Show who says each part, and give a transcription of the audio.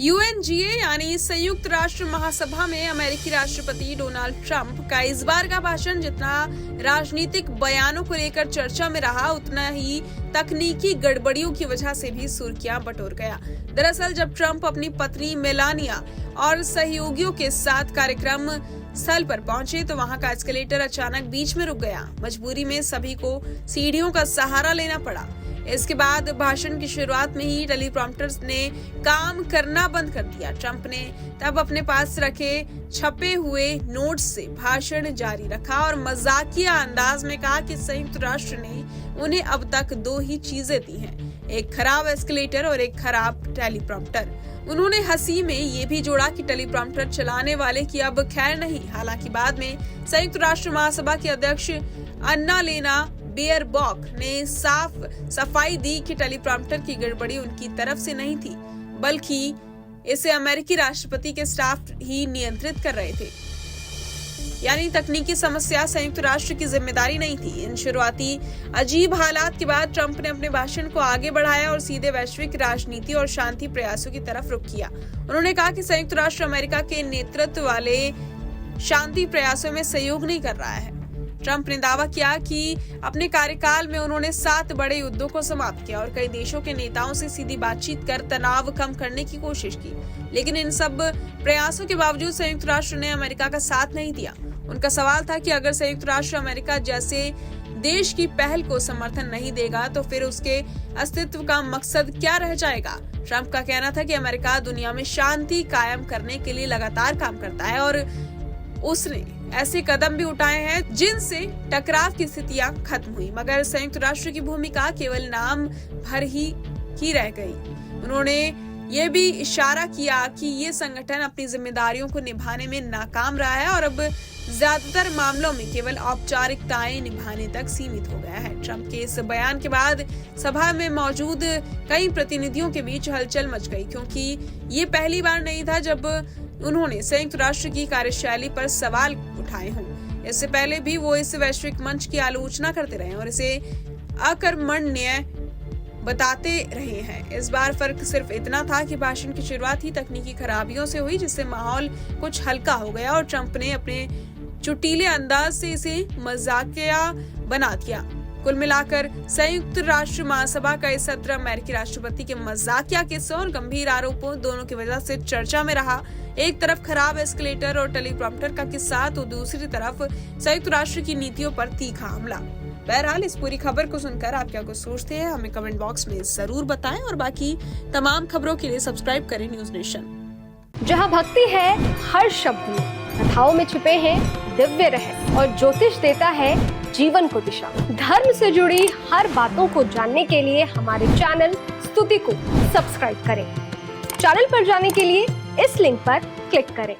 Speaker 1: UNGA यानी संयुक्त राष्ट्र महासभा में अमेरिकी राष्ट्रपति डोनाल्ड ट्रंप का इस बार का भाषण जितना राजनीतिक बयानों को लेकर चर्चा में रहा, उतना ही तकनीकी गड़बड़ियों की वजह से भी सुर्खियां बटोर गया। दरअसल जब ट्रंप अपनी पत्नी मेलानिया और सहयोगियों के साथ कार्यक्रम स्थल पर पहुंचे तो वहां का एस्केलेटर अचानक बीच में रुक गया। मजबूरी में सभी को सीढ़ियों का सहारा लेना पड़ा। इसके बाद भाषण की शुरुआत में ही टेलीप्रॉम्प्टर ने काम करना बंद कर दिया। ट्रंप ने तब अपने पास रखे छपे हुए नोट्स से भाषण जारी रखा और मजाकिया अंदाज में कहा कि संयुक्त राष्ट्र ने उन्हें अब तक दो ही चीजें दी हैं, एक खराब एस्केलेटर और एक खराब टेलीप्रॉम्प्टर। उन्होंने हंसी में ये भी जोड़ा कि टेलीप्रॉम्प्टर चलाने वाले की अब खैर नहीं। हालांकि बाद में संयुक्त राष्ट्र महासभा के अध्यक्ष अन्नालेना बेयरबॉक ने साफ सफाई दी कि टेलीप्रॉम्प्टर की गड़बड़ी उनकी तरफ से नहीं थी, बल्कि इसे अमेरिकी राष्ट्रपति के स्टाफ ही नियंत्रित कर रहे थे। यानी तकनीकी समस्या संयुक्त राष्ट्र की जिम्मेदारी नहीं थी। इन शुरुआती अजीब हालात के बाद ट्रंप ने अपने भाषण को आगे बढ़ाया और सीधे वैश्विक राजनीति और शांति प्रयासों की तरफ रुख किया। उन्होंने कहा कि संयुक्त राष्ट्र अमेरिका के नेतृत्व वाले शांति प्रयासों में सहयोग नहीं कर रहा है। ट्रंप ने दावा किया कि अपने कार्यकाल में उन्होंने 7 बड़े युद्धों को समाप्त किया और कई देशों के नेताओं से सीधी बातचीत कर तनाव कम करने की कोशिश की, लेकिन इन सब प्रयासों के बावजूद संयुक्त राष्ट्र ने अमेरिका का साथ नहीं दिया। उनका सवाल था कि अगर संयुक्त राष्ट्र अमेरिका जैसे देश की पहल को समर्थन नहीं देगा तो फिर उसके अस्तित्व का मकसद क्या रह जाएगा। ट्रंप का कहना था कि अमेरिका दुनिया में शांति कायम करने के लिए लगातार काम करता है और उसने ऐसे कदम भी उठाए हैं जिनसे टकराव की स्थितियां खत्म हुई, मगर संयुक्त राष्ट्र की भूमिका केवल नाम भर ही रह गई। उन्होंने ये भी इशारा किया कि ये संगठन अपनी जिम्मेदारियों को निभाने में नाकाम रहा है और अब ज्यादातर मामलों में केवल औपचारिकताएं निभाने तक सीमित हो गया है। ट्रंप के इस बयान के बाद सभा में मौजूद कई प्रतिनिधियों के बीच हलचल मच गई, क्योंकि ये पहली बार नहीं था जब उन्होंने संयुक्त राष्ट्र की कार्यशैली पर सवाल उठाए हों। इससे पहले भी वो इस वैश्विक मंच की आलोचना करते रहे और इसे अकर्मण्य बताते रहे हैं। इस बार फर्क सिर्फ इतना था कि भाषण की शुरुआत ही तकनीकी खराबियों से हुई, जिससे माहौल कुछ हल्का हो गया और ट्रंप ने अपने चुटीले अंदाज से इसे मजाकिया बना दिया। कुल मिलाकर संयुक्त राष्ट्र महासभा का इस सत्र अमेरिकी राष्ट्रपति के मजाकिया किस्सों और गंभीर आरोपों दोनों की वजह से चर्चा में रहा। एक तरफ खराब एस्केलेटर और टेलीप्रॉम्प्टर का किस्सा तो दूसरी तरफ संयुक्त राष्ट्र की नीतियों पर तीखा हमला। बहरहाल इस पूरी खबर को सुनकर आप क्या कुछ सोचते हैं, हमें कमेंट बॉक्स में जरूर बताएं और बाकी तमाम खबरों के लिए सब्सक्राइब करें न्यूज नेशन।
Speaker 2: जहां भक्ति है हर शब्द में, कथाओं में छुपे हैं दिव्य रहस्य और ज्योतिष देता है जीवन को दिशा। धर्म से जुड़ी हर बातों को जानने के लिए हमारे चैनल स्तुति को सब्सक्राइब करें। चैनल पर जाने के लिए इस लिंक पर क्लिक करें।